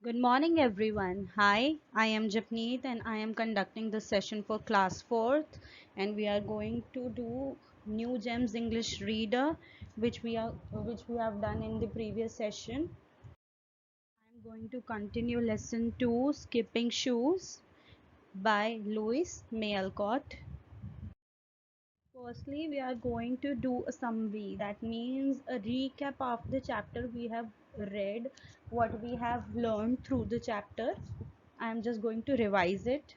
Good morning, everyone. Hi, I am Japneet and I am conducting this session for class 4th, and we are going to do New Gems English Reader, which we have done in the previous session. I am going to continue lesson 2, Skipping Shoes by Louis May Alcott. Firstly, we are going to do a summary, that means a recap of the chapter we have read, what we have learned through the chapter. I am just going to revise it.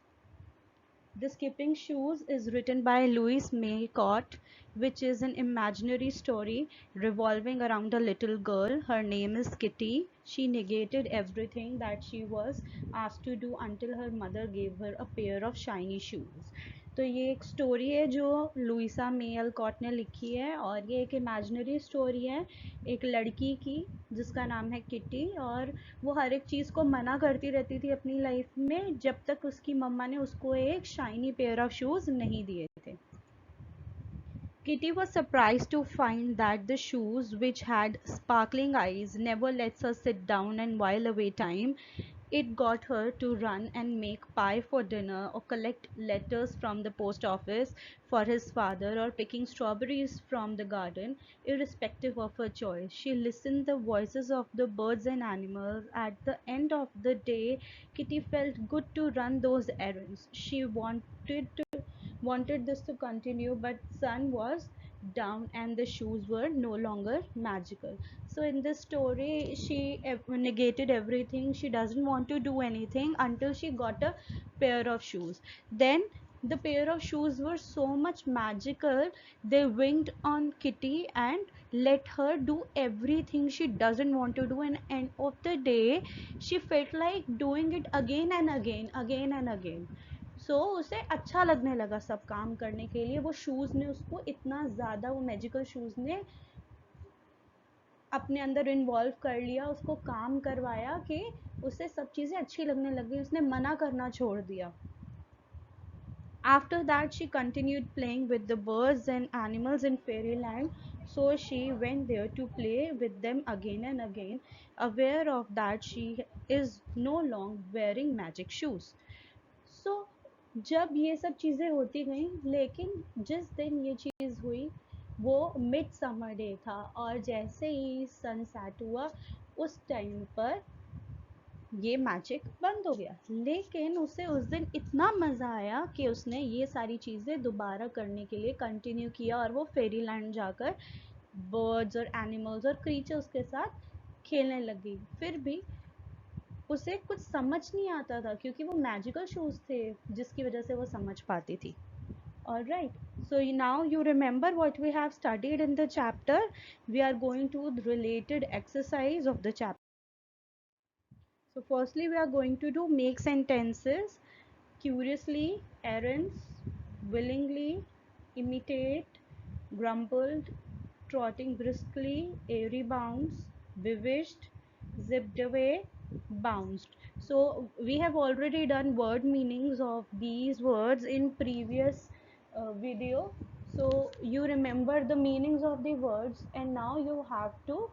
The Skipping Shoes is written by Louise May Alcott, which is an imaginary story revolving around a little girl. Her name is Kitty. She negated everything that she was asked to do until her mother gave her a pair of shiny shoes. तो ये एक story है जो Luisa मे Olcott ने लिखी है, और ये एक इमेजिनरी स्टोरी है एक लड़की की जिसका नाम है किटी, और वो हर एक चीज़ को मना करती रहती थी अपनी लाइफ में जब तक उसकी मम्मा ने उसको एक शाइनी पेयर ऑफ शूज़ नहीं दिए थे. Kitty was surprised to find that the shoes, which had sparkling eyes, never lets her sit down and while away time. It got her to run and make pie for dinner, or collect letters from the post office for his father, or picking strawberries from the garden, irrespective of her choice. She listened the voices of the birds and animals. At the end of the day, Kitty felt good to run those errands. She wanted this to continue, but sun was down and the shoes were no longer magical. So in this story, she negated everything. She doesn't want to do anything until she got a pair of shoes. Then the pair of shoes were so much magical, they winked on Kitty and let her do everything she doesn't want to do, and end of the day she felt like doing it again and again. सो उसे अच्छा लगने लगा सब काम करने के लिए. वो शूज़ ने उसको इतना ज़्यादा, वो मैजिकल शूज़ ने अपने अंदर इन्वॉल्व कर लिया, उसको काम करवाया कि उसे सब चीज़ें अच्छी लगने लगी. उसने मना करना छोड़ दिया. After that, she continued playing with the birds and animals in fairyland, so she went there to play with them again and again, aware of that she is no longer wearing magic shoes. So जब ये सब चीज़ें होती गई, लेकिन जिस दिन ये चीज़ हुई वो मिड समर डे था, और जैसे ही सन सेट हुआ उस टाइम पर ये मैजिक बंद हो गया. लेकिन उसे उस दिन इतना मज़ा आया कि उसने ये सारी चीज़ें दोबारा करने के लिए कंटिन्यू किया, और वो फेरी लैंड जाकर बर्ड्स और एनिमल्स और क्रीचर्स के साथ खेलने लगी. फिर भी उसे कुछ समझ नहीं आता था क्योंकि वो मैजिकल शूज़ थे जिसकी वजह से वो समझ पाती थी. Alright, so now you remember what we have studied in the chapter. We are going to the related exercise of the chapter. So firstly we are going to do make sentences. Curiously, errands, willingly, imitate, grumbled, trotting briskly, airy bounds, bewitched, zipped away, bounced. So we have already done word meanings of these words in previous video. So you remember the meanings of the words, and now you have to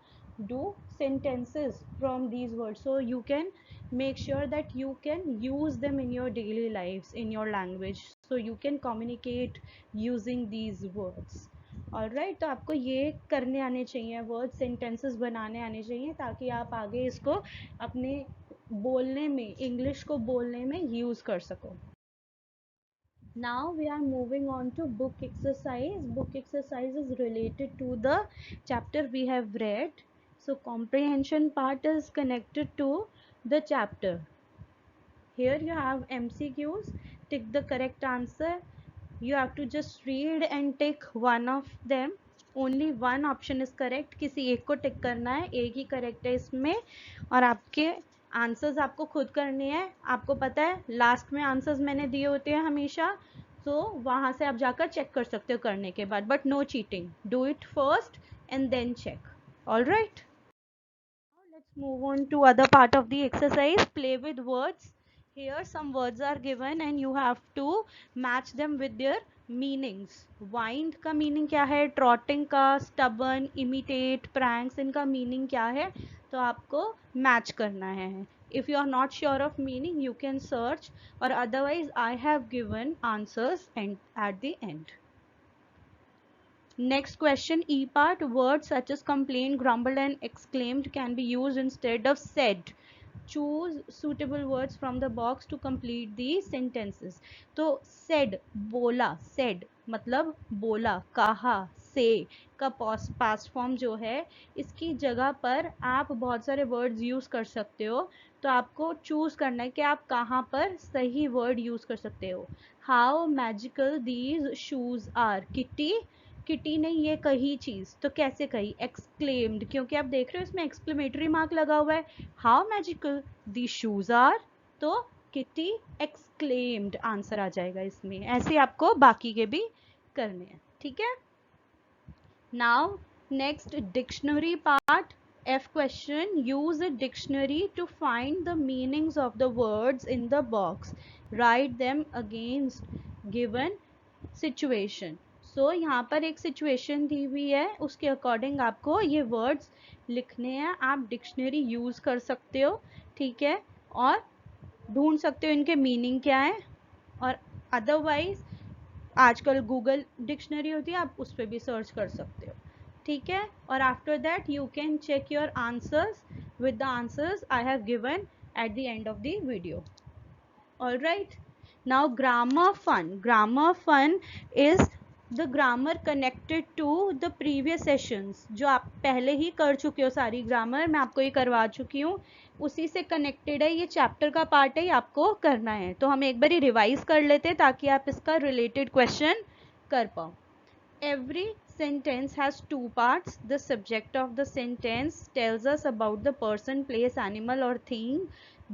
do sentences from these words, so you can make sure that you can use them in your daily lives in your language, so you can communicate using these words. Alright, तो आपको ये करने आने चाहिए, word sentences बनाने आने चाहिए, ताकि आप आगे इसको अपने बोलने में, इंग्लिश को बोलने में यूज़ कर सको. Now we are moving on to book exercise. Book exercise is related to the chapter we have read. So comprehension part is connected to the chapter. Here you have MCQs. Tick the correct answer. You have to just read and tick one of them. Only one option is correct. किसी एक को टिक करना है, एक ही correct है इसमें, और आपके आंसर्स आपको खुद करने हैं. आपको पता है लास्ट में आंसर्स मैंने दिए होते हैं हमेशा, तो वहाँ से आप जाकर चेक कर सकते हो करने के बाद, but no cheating. Do it first and then check. All right, let's move on to other part of the exercise, play with words. Here some words are given and you have to match them with their meanings, wind का meaning क्या है, trotting का, stubborn, imitate, pranks, इनका meaning क्या है, तो आपको match करना है. If you are not sure of meaning you can search, और otherwise I have given answers and at the end. Next question, E part. Words such as complained, grumbled, and exclaimed can be used instead of said. Choose suitable words from the box to complete the sentences. तो said, बोला, said मतलब बोला, कहा, say का past form जो है, इसकी जगह पर आप बहुत सारे words use कर सकते हो. तो आपको choose करना है कि आप कहाँ पर सही word use कर सकते हो. How magical these shoes are. Kitty, kitty ने ये कही चीज तो कैसे कही, एक्सक्लेम्ड, क्योंकि आप देख रहे हो इसमें एक्सक्लेमेटरी मार्क लगा हुआ है. How magical the shoes are, तो किटी एक्सक्लेम्ड आंसर आ जाएगा इसमें. ऐसे आपको बाकी के भी करने हैं. ठीक है. Now next dictionary part. F question, use a dictionary to find the meanings of the words in the box. Write them against given situation. So यहाँ पर एक situation दी हुई है, उसके अकॉर्डिंग आपको ये वर्ड्स लिखने हैं. आप डिक्शनरी यूज कर सकते हो, ठीक है, और ढूंढ सकते हो इनके मीनिंग क्या है. और अदरवाइज आजकल गूगल डिक्शनरी होती है, आप उस पर भी सर्च कर सकते हो. ठीक है. और after that you can check your answers with the answers I have given at the end of the video. All right. Now grammar fun. Grammar fun is the grammar connected to the previous sessions. जो आप पहले ही कर चुके हो सारी grammar, मैं आपको ये करवा चुकी हूँ, उसी से कनेक्टेड है, ये चैप्टर का पार्ट है, ये आपको करना है. तो हम एक बार रिवाइज कर लेते हैं ताकि आप इसका रिलेटेड क्वेश्चन कर पाओ. Every sentence has two parts. The subject of the sentence tells us about the person, place, animal or thing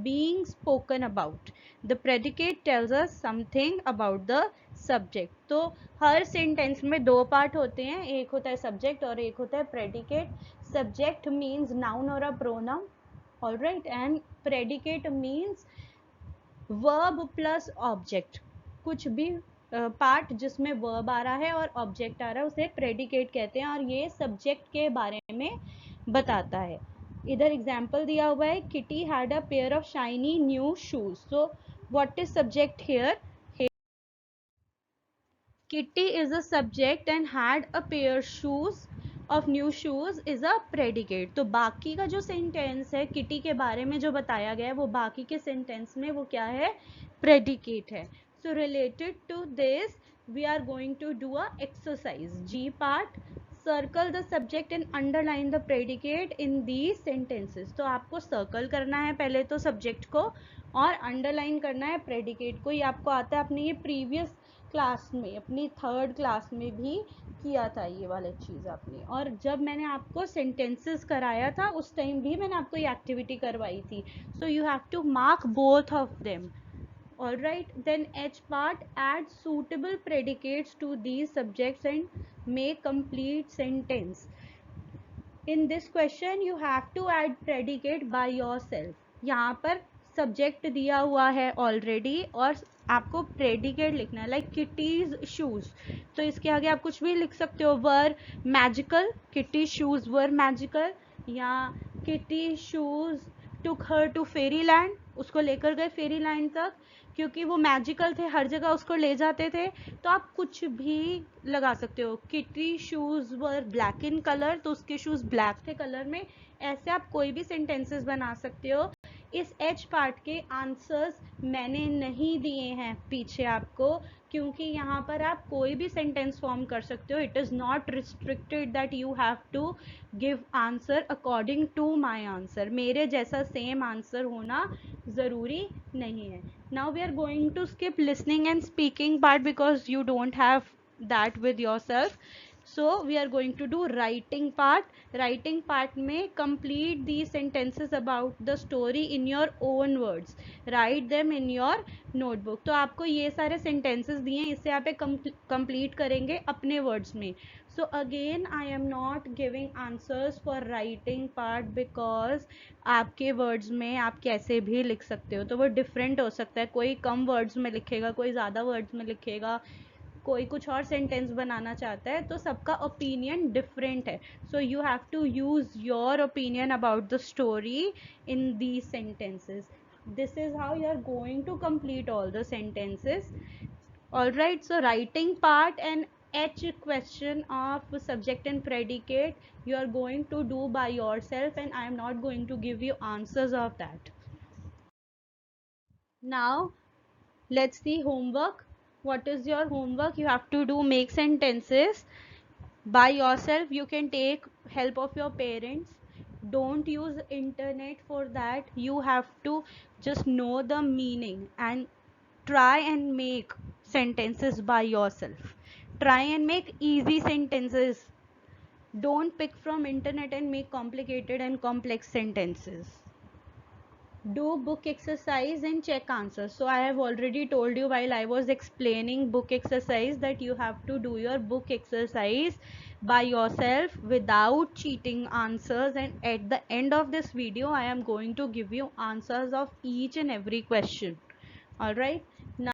being spoken about. The predicate tells us something about the subject. तो हर sentence में दो part होते हैं, एक होता है subject और एक होता है प्रेडिकेट. सब्जेक्ट मीन्स नाउन और a pronoun, alright, and predicate means verb plus object. कुछ भी पार्ट जिसमें वर्ब आ रहा है और ऑब्जेक्ट आ रहा है उसे प्रेडिकेट कहते हैं, और ये सब्जेक्ट के बारे में बताता है. इधर एग्जाम्पल दिया हुआ है, kitty had a pair of shiny new shoes. So what is subject here, Kitty is a subject and had a pair shoes of new shoes is a predicate. तो बाकी का जो सेंटेंस है किटी के बारे में जो बताया गया है वो बाकी के सेंटेंस में वो क्या है, predicate है. So related to this we are going to do a exercise. G part, circle the subject and underline the predicate in these sentences. तो आपको circle करना है पहले तो subject को, और underline करना है predicate को. ये आपको आता है, आपने ये previous क्लास में, अपनी थर्ड क्लास में भी किया था ये वाली चीज़ आपने. और जब मैंने आपको सेंटेंसेस कराया था उस टाइम भी मैंने आपको ये एक्टिविटी करवाई थी. So you have to mark both of them. All right, then H part, add suitable predicates to these subjects and make complete sentence. In this question you have to add predicate by yourself. यहाँ पर subject दिया हुआ है already और आपको predicate लिखना है, like kitty's shoes. तो इसके आगे आप कुछ भी लिख सकते हो, were magical, Kitty shoes were magical, या Kitty shoes took her to fairy land, उसको लेकर गए फेरी लैंड तक क्योंकि वो मैजिकल थे, हर जगह उसको ले जाते थे. तो आप कुछ भी लगा सकते हो. Kitty shoes were black in colour, तो उसके शूज ब्लैक थे कलर में. ऐसे आप कोई भी सेंटेंसेस बना सकते हो. इस एच पार्ट के आंसर्स मैंने नहीं दिए हैं पीछे आपको, क्योंकि यहाँ पर आप कोई भी सेंटेंस फॉर्म कर सकते हो. It is not restricted that you have to give answer according to my answer. मेरे जैसा सेम आंसर होना ज़रूरी नहीं है. Now we are going to skip listening and speaking part because you don't have that with your self. So we are going to do writing part. Writing part में complete these sentences about the story in your own words. Write them in your notebook. तो आपको ये सारे sentences दिए हैं, इससे आप complete करेंगे अपने words में. So again I am not giving answers for writing part because आपके words में आप कैसे भी लिख सकते हो, तो वो different हो सकता है. कोई कम words में लिखेगा, कोई ज़्यादा words में लिखेगा. कोई कुछ और सेंटेंस बनाना चाहता है, तो सबका ओपिनियन डिफरेंट है. So you have to use your opinion about the story in these sentences. This is how you are going to complete all the sentences. All right, so writing part and each question of subject and predicate you are going to do by yourself, and I am not going to give you answers of that. Now let's see homework. What is your homework? You have to do make sentences by yourself. You can take help of your parents. Don't use internet for that. You have to just know the meaning and try and make sentences by yourself. Try and make easy sentences. Don't pick from internet and make complicated and complex sentences. Do book exercise and check answers. So I have already told you while I was explaining book exercise that you have to do your book exercise by yourself without cheating answers, and at the end of this video I am going to give you answers of each and every question. All right, now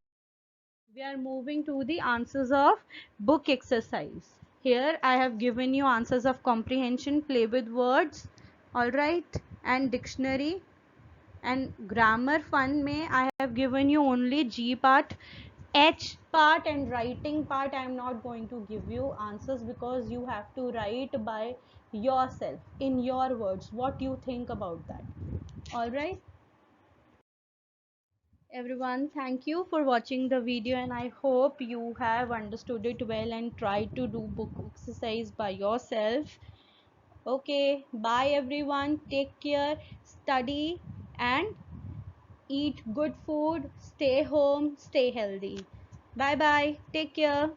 we are moving to the answers of book exercise. Here I have given you answers of comprehension, play with words, all right, and dictionary. And grammar fun may I have given you only G part. H part and writing part I am not going to give you answers, because you have to write by yourself in your words what you think about that. All right everyone, thank you for watching the video, and I hope you have understood it well and try to do book exercise by yourself. Okay, bye everyone, take care, study and eat good food, stay home, stay healthy. Bye bye. Take care.